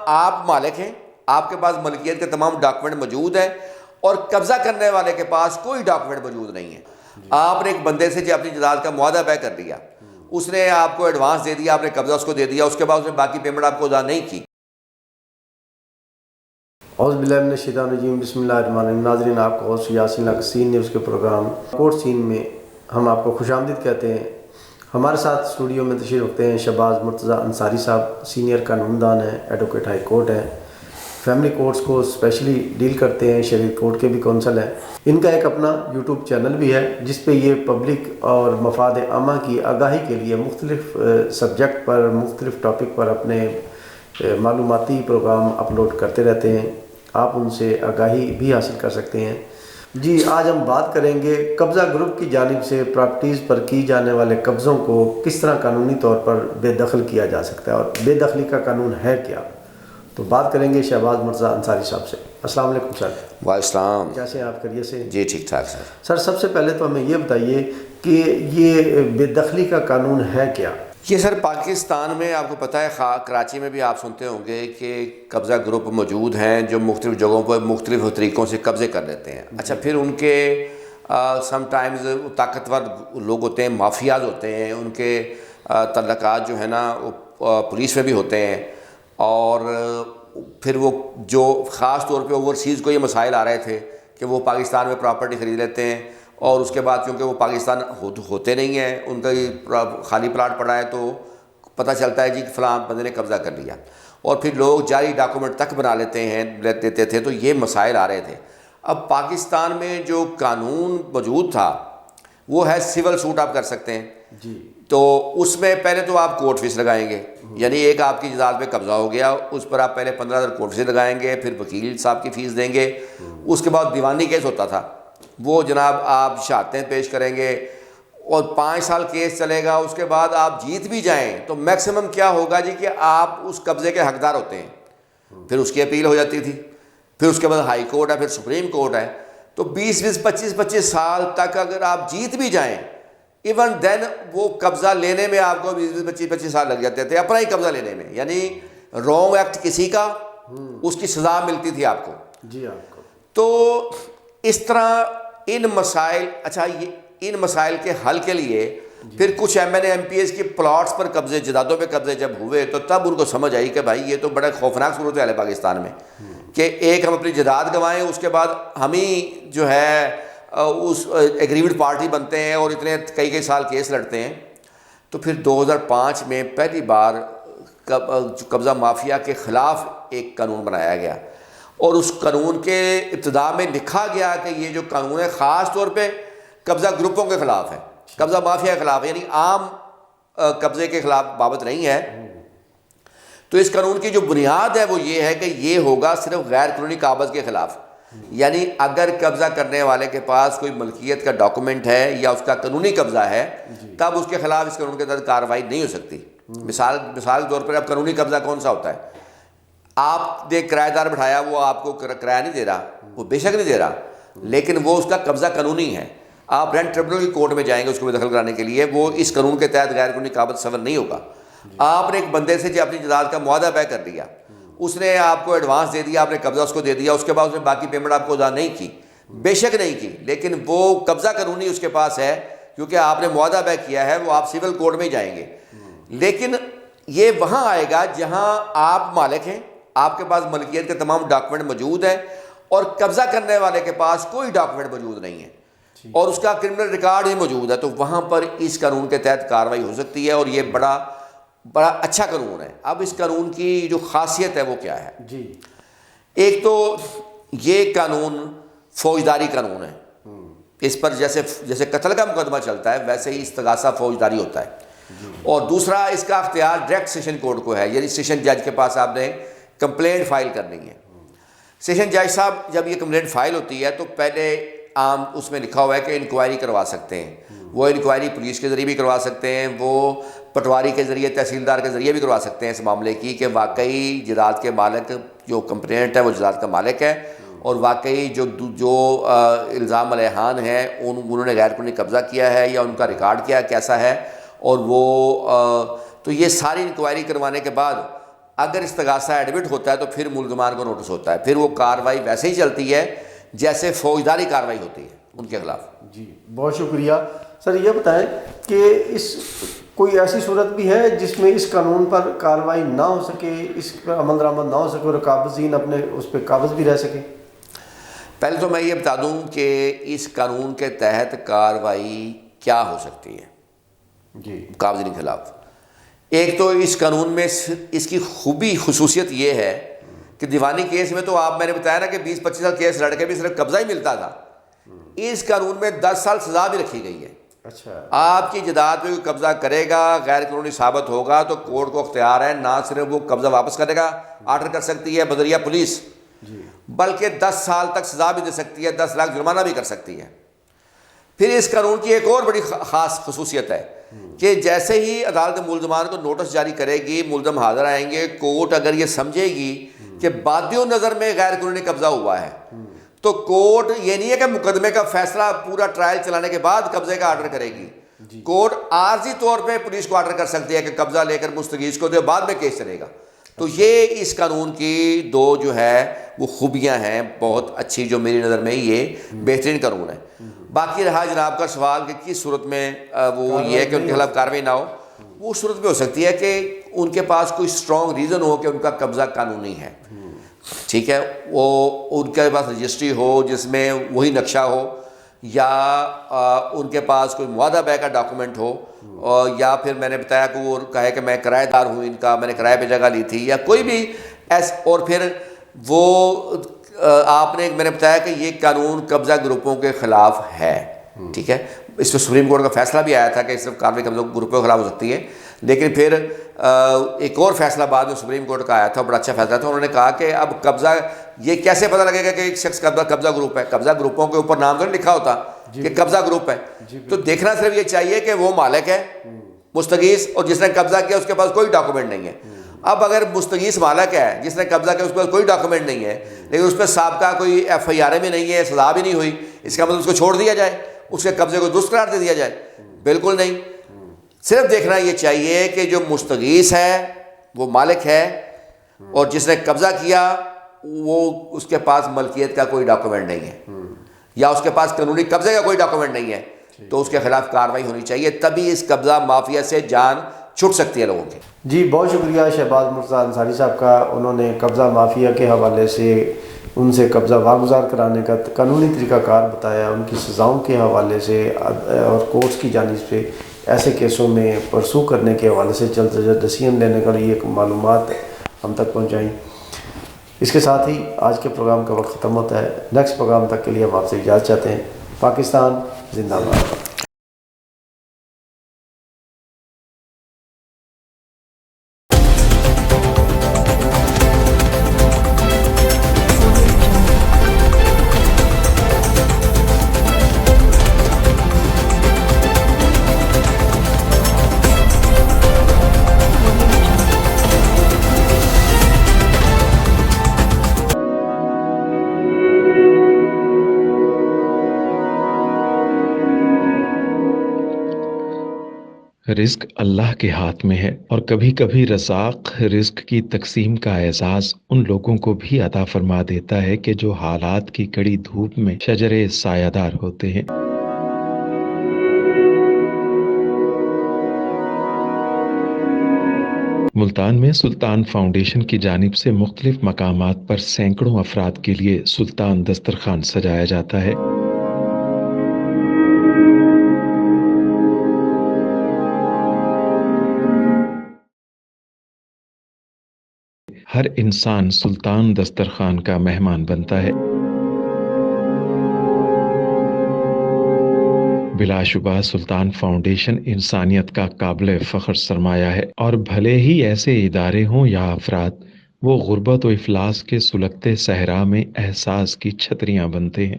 آپ مالک ہیں، آپ کے پاس ملکیت کے تمام ڈاکومنٹ موجود ہیں، اور قبضہ کرنے والے کے پاس کوئی ڈاکومنٹ موجود نہیں ہے. آپ نے ایک بندے سے جو اپنی جائیداد کا معاہدہ طے کر لیا، اس نے آپ کو ایڈوانس دے دیا، آپ نے قبضہ اس کو دے دیا، اس کے بعد اس نے باقی پیمنٹ آپ کو ادا نہیں کی. اعوذ باللہ من الشیطان الرجیم، بسم اللہ الرحمن الرحیم. ناظرین، آپ کو یاسین لاکسین نیوز کے پروگرام کورٹ سین میں ہم آپ کو خوش آمدید کہتے ہیں. ہمارے ساتھ اسٹوڈیو میں تشریف رکھتے ہیں شہباز مرتضیٰ انصاری صاحب، سینئر قانون دان ہیں، ایڈوکیٹ ہائی کورٹ ہیں، فیملی کورٹس کو اسپیشلی ڈیل کرتے ہیں، شریعت کورٹ کے بھی کونسل ہیں. ان کا ایک اپنا یوٹیوب چینل بھی ہے جس پہ یہ پبلک اور مفاد عامہ کی آگاہی کے لیے مختلف سبجیکٹ پر، مختلف ٹاپک پر اپنے معلوماتی پروگرام اپلوڈ کرتے رہتے ہیں. آپ ان سے آگاہی بھی حاصل کر سکتے ہیں. جی، آج ہم بات کریں گے قبضہ گروپ کی جانب سے پراپرٹیز پر کی جانے والے قبضوں کو کس طرح قانونی طور پر بے دخل کیا جا سکتا ہے، اور بے دخلی کا قانون ہے کیا. تو بات کریں گے شہباز مرتضیٰ انصاری صاحب سے. السلام علیکم سر. وعلیکم السلام. کیسے ہیں آپ؟ خیریت سے؟ جی ٹھیک ٹھاک سر. سر، سب سے پہلے تو ہمیں یہ بتائیے کہ یہ بے دخلی کا قانون ہے کیا؟ یہ سر پاکستان میں آپ کو پتہ ہے، کراچی میں بھی آپ سنتے ہوں گے کہ قبضہ گروپ موجود ہیں جو مختلف جگہوں پر مختلف طریقوں سے قبضے کر لیتے ہیں. اچھا، پھر ان کے سم ٹائمز طاقتور لوگ ہوتے ہیں، مافیاز ہوتے ہیں، ان کے تعلقات جو ہے نا وہ پولیس میں بھی ہوتے ہیں. اور پھر وہ جو خاص طور پہ اوورسیز کو یہ مسائل آ رہے تھے کہ وہ پاکستان میں پراپرٹی خرید لیتے ہیں، اور اس کے بعد کیونکہ وہ پاکستان ہوتے نہیں ہیں، ان کا خالی پلاٹ پڑا ہے، تو پتہ چلتا ہے جی کہ فلاں بندے نے قبضہ کر لیا، اور پھر لوگ جعلی ڈاکومنٹ تک بنا لیتے تھے. تو یہ مسائل آ رہے تھے. اب پاکستان میں جو قانون موجود تھا وہ ہے سول سوٹ آپ کر سکتے ہیں. جی. تو اس میں پہلے تو آپ کورٹ فیس لگائیں گے، یعنی ایک آپ کی جائیداد پہ قبضہ ہو گیا، اس پر آپ پہلے 15,000 کورٹ فیس لگائیں گے، پھر وکیل صاحب کی فیس دیں گے. اس کے بعد دیوانی کیس ہوتا تھا، وہ جناب آپ شہادتیں پیش کریں گے، اور 5 سال کیس چلے گا. اس کے بعد آپ جیت بھی جائیں تو میکسیمم کیا ہوگا جی کہ آپ اس قبضے کے حقدار ہوتے ہیں. پھر اس کی اپیل ہو جاتی تھی، پھر اس کے بعد ہائی کورٹ ہے، پھر سپریم کورٹ ہے. تو 20 25 سال تک اگر آپ جیت بھی جائیں، ایون دین وہ قبضہ لینے میں آپ کو 20 25 سال لگ جاتے تھے، اپنا ہی قبضہ لینے میں. یعنی رانگ ایکٹ کسی کا، اس کی سزا ملتی تھی آپ کو. جی، آپ کو. تو اس طرح ان مسائل، اچھا یہ ان مسائل کے حل کے لیے پھر کچھ M N A M P S کی پلاٹس پر قبضے، جائیدادوں پہ قبضے جب ہوئے تو تب ان کو سمجھ آئی کہ بھائی یہ تو بڑا خوفناک صورت حال ہے پاکستان میں، کہ ایک ہم اپنی جائیداد گنوائیں، اس کے بعد ہم ہی جو ہے اس ایگریوڈ پارٹی بنتے ہیں اور اتنے کئی سال کیس لڑتے ہیں. تو پھر 2005 میں پہلی بار قبضہ مافیا کے خلاف ایک قانون بنایا گیا، اور اس قانون کے ابتدا میں لکھا گیا کہ یہ جو قانون ہے خاص طور پہ قبضہ گروپوں کے خلاف ہے، قبضہ مافیا کے خلاف ہے، یعنی عام قبضے کے خلاف بابت نہیں ہے. تو اس قانون کی جو بنیاد ہے وہ یہ ہے کہ یہ ہوگا صرف غیر قانونی قابض کے خلاف. یعنی اگر قبضہ کرنے والے کے پاس کوئی ملکیت کا ڈاکومنٹ ہے یا اس کا قانونی قبضہ ہے، تب اس کے خلاف اس قانون کے تحت کارروائی نہیں ہو سکتی. مثال کے طور پر اب قانونی قبضہ کون سا ہوتا ہے؟ آپ نے کرایہ دار بٹھایا، وہ آپ کو کرایہ نہیں دے رہا، وہ بے شک نہیں دے رہا، لیکن وہ اس کا قبضہ قانونی ہے. آپ رینٹ ٹریبونل کی کورٹ میں جائیں گے اس کو بے دخل کرانے کے لیے، وہ اس قانون کے تحت غیر قانونی قابض صور نہیں ہوگا. آپ نے ایک بندے سے جو اپنی جائیداد کا معاہدہ طے کر لیا، اس نے آپ کو ایڈوانس دے دیا، آپ نے قبضہ اس کو دے دیا، اس کے بعد اس نے باقی پیمنٹ آپ کو ادا نہیں کی، بے شک نہیں کی، لیکن وہ قبضہ قانونی اس کے پاس ہے کیونکہ آپ نے معاہدہ طے کیا ہے. وہ آپ سول کورٹ میں ہی جائیں گے. لیکن یہ وہاں آئے گا جہاں آپ مالک ہیں، آپ کے پاس ملکیت کے تمام ڈاکومنٹ موجود ہیں، اور قبضہ کرنے والے کے پاس کوئی ڈاکومنٹ موجود نہیں ہے، اور اس کا کرمنل ریکارڈ ہی موجود ہے. تو وہاں پر اس قانون کے تحت کارروائی ہو سکتی ہے، اور یہ بڑا اچھا قانون ہے. اب اس قانون کی جو خاصیت ہے وہ کیا ہے؟ جی. ایک تو یہ قانون فوجداری قانون ہے. اس پر جیسے قتل کا مقدمہ چلتا ہے ویسے ہی استغاثہ فوجداری ہوتا ہے. اور دوسرا اس کا اختیار ڈائریکٹ سیشن کورٹ کو ہے، یعنی سیشن جج کے پاس آپ نے کمپلینٹ فائل کرنی ہے. سیشن جج صاحب جب یہ کمپلینٹ فائل ہوتی ہے تو پہلے عام اس میں لکھا ہوا ہے کہ انکوائری کروا سکتے ہیں. وہ انکوائری پولیس کے ذریعے بھی کروا سکتے ہیں، وہ پٹواری کے ذریعے، تحصیلدار کے ذریعے بھی کروا سکتے ہیں اس معاملے کی کہ واقعی جائیداد کے مالک جو کمپلینٹ ہے وہ جائیداد کا مالک ہے، اور واقعی جو الزام علیہان ہیں انہوں نے غیر قانونی قبضہ کیا ہے یا ان کا ریکارڈ کیا کیسا ہے. اور وہ تو یہ ساری انکوائری کروانے کے بعد اگر استغاثہ ایڈمٹ ہوتا ہے تو پھر ملزمان کو نوٹس ہوتا ہے، پھر وہ کارروائی ویسے ہی چلتی ہے جیسے فوجداری کارروائی ہوتی ہے ان کے خلاف۔ جی بہت شکریہ سر۔ یہ بتائیں کہ کوئی ایسی صورت بھی ہے جس میں اس قانون پر کارروائی نہ ہو سکے، اس پر عمل درآمد نہ ہو سکے اور قابضین اپنے اس پہ قابض بھی رہ سکیں؟ پہلے تو میں یہ بتا دوں کہ اس قانون کے تحت کارروائی کیا ہو سکتی ہے جی قابضین کے خلاف۔ ایک تو اس قانون میں اس کی خوبی خصوصیت یہ ہے کہ دیوانی کیس میں تو میں نے بتایا نا کہ 20-25 سال کیس لڑ کے بھی صرف قبضہ ہی ملتا تھا، اس قانون میں 10 سال سزا بھی رکھی گئی ہے۔ اچھا، آپ کی جائیداد پہ کوئی قبضہ کرے گا، غیر قانونی ثابت ہوگا تو کورٹ کو اختیار ہے نہ صرف وہ قبضہ واپس کرے گا، آرڈر کر سکتی ہے بذریعہ پولیس، بلکہ 10 سال تک سزا بھی دے سکتی ہے، 10 لاکھ جرمانہ بھی کر سکتی ہے۔ پھر اس قانون کی ایک اور بڑی خاص خصوصیت ہے کہ جیسے ہی عدالت ملزمان کو نوٹس جاری کرے گی، ملزم حاضر آئیں گے، کورٹ اگر یہ سمجھے گی کہ بادیوں نظر میں غیر قانونی قبضہ ہوا ہے تو کورٹ یہ نہیں ہے کہ مقدمے کا فیصلہ پورا ٹرائل چلانے کے بعد قبضے کا آرڈر کرے گی، کورٹ عارضی طور پہ پولیس کو آرڈر کر سکتی ہے کہ قبضہ لے کر مستغیث کو دے، بعد میں کیس چلے گا۔ تو یہ اس قانون کی دو جو ہے وہ خوبیاں ہیں بہت اچھی، جو میری نظر میں یہ بہترین قانون ہے۔ باقی رہا جناب کا سوال کہ کس صورت میں وہ یہ ہے کہ ان کے خلاف کارروائی نہ ہو، وہ صورت بھی ہو سکتی ہے کہ ان کے پاس کوئی اسٹرانگ ریزن ہو کہ ان کا قبضہ قانونی ہے، ٹھیک ہے، وہ ان کے پاس رجسٹری ہو جس میں وہی نقشہ ہو، یا ان کے پاس کوئی معاہدہ بے کا ڈاکومنٹ ہو، یا پھر میں نے بتایا کہ وہ کہے کہ میں کرایہ دار ہوں ان کا، میں نے کرائے پہ جگہ لی تھی، یا کوئی بھی اور پھر وہ آپ نے میں نے بتایا کہ یہ قانون قبضہ گروپوں کے خلاف ہے، ٹھیک ہے، اس پہ سپریم کورٹ کا فیصلہ بھی آیا تھا کہ صرف کارروائی قبضہ گروپوں کے خلاف ہو سکتی ہے، لیکن پھر ایک اور فیصلہ بعد میں سپریم کورٹ کا آیا تھا، بڑا اچھا فیصلہ تھا، انہوں نے کہا کہ اب قبضہ یہ کیسے پتہ لگے گا کہ ایک شخص قبضہ گروپ ہے، قبضہ گروپوں کے اوپر نام تو نہیں لکھا ہوتا کہ قبضہ گروپ ہے، تو دیکھنا صرف یہ چاہیے کہ وہ مالک ہے مستغیث، اور جس نے قبضہ کیا اس کے پاس کوئی ڈاکومنٹ نہیں ہے۔ اب اگر مستغیث مالک ہے جس نے قبضہ کیا اس کے پاس کوئی ڈاکومنٹ نہیں ہے، لیکن اس پہ سابقہ کوئی FIR بھی نہیں ہے، سزا بھی نہیں ہوئی، اس کا مطلب اس کو چھوڑ دیا جائے، اس کے قبضے کو درست قرار دے دیا جائے؟ بالکل نہیں، صرف دیکھنا یہ چاہیے کہ جو مستغیث ہے وہ مالک ہے، اور جس نے قبضہ کیا وہ اس کے پاس ملکیت کا کوئی ڈاکومنٹ نہیں ہے، یا اس کے پاس قانونی قبضے کا کوئی ڈاکومنٹ نہیں ہے، تو اس کے خلاف کارروائی ہونی چاہیے، تبھی اس قبضہ مافیا سے جان چھٹ سکتی ہے لوگوں کی۔ جی بہت شکریہ شہباز مرتضیٰ انصاری صاحب کا، انہوں نے قبضہ مافیا کے حوالے سے ان سے قبضہ واگزار کرانے کا قانونی طریقہ کار بتایا، ان کی سزاؤں کے حوالے سے اور کورٹس کی جانب سے ایسے کیسوں میں پرسو کرنے کے حوالے سے جلد ڈسیزن لینے کا لیے معلومات ہم تک پہنچائیں۔ اس کے ساتھ ہی آج کے پروگرام کا وقت ختم ہوتا ہے، نیکسٹ پروگرام تک کے لیے ہم آپ سے اجازت چاہتے ہیں۔ پاکستان زندہ باد۔ رزق اللہ کے ہاتھ میں ہے، اور کبھی کبھی رزاق رزق کی تقسیم کا اعزاز ان لوگوں کو بھی عطا فرما دیتا ہے کہ جو حالات کی کڑی دھوپ میں شجرے سایہ دار ہوتے ہیں۔ ملتان میں سلطان فاؤنڈیشن کی جانب سے مختلف مقامات پر سینکڑوں افراد کے لیے سلطان دسترخوان سجایا جاتا ہے۔ ہر انسان سلطان دسترخوان کا مہمان بنتا ہے۔ بلا شبہ سلطان فاؤنڈیشن انسانیت کا قابل فخر سرمایہ ہے، اور بھلے ہی ایسے ادارے ہوں یا افراد، وہ غربت و افلاس کے سلگتے صحرا میں احساس کی چھتریاں بنتے ہیں۔